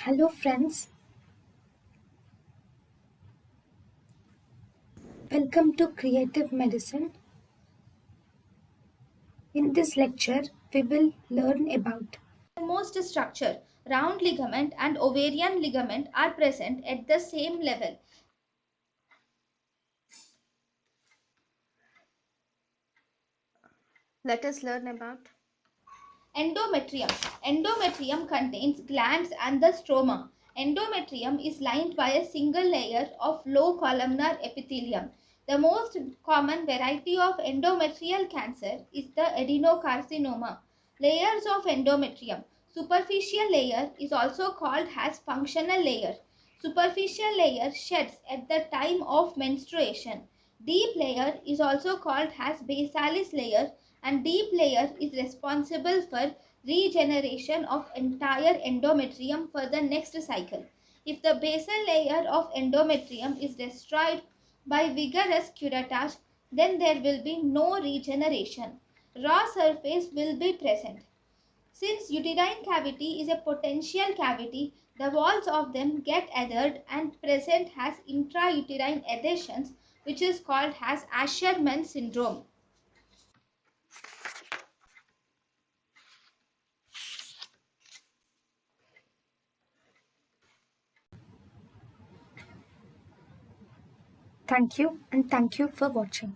Hello, friends. Welcome to Creative Medicine. In this lecture, we will learn about Most structure, round ligament and ovarian ligament are present at the same level. Let us learn about endometrium. Endometrium contains glands and the stroma. Endometrium is lined by a single layer of low columnar epithelium. The most common variety of endometrial cancer is the adenocarcinoma. Layers of endometrium. Superficial layer is also called as functional layer. Superficial layer sheds at the time of menstruation. Deep layer is also called as basalis layer, and deep layer is responsible for regeneration of entire endometrium for the next cycle. If the basal layer of endometrium is destroyed by vigorous curettage, then there will be no regeneration. Raw surface will be present. Since uterine cavity is a potential cavity, the walls of them get adhered and present as intrauterine adhesions, which is called as Asherman syndrome. thank you and thank you for watching.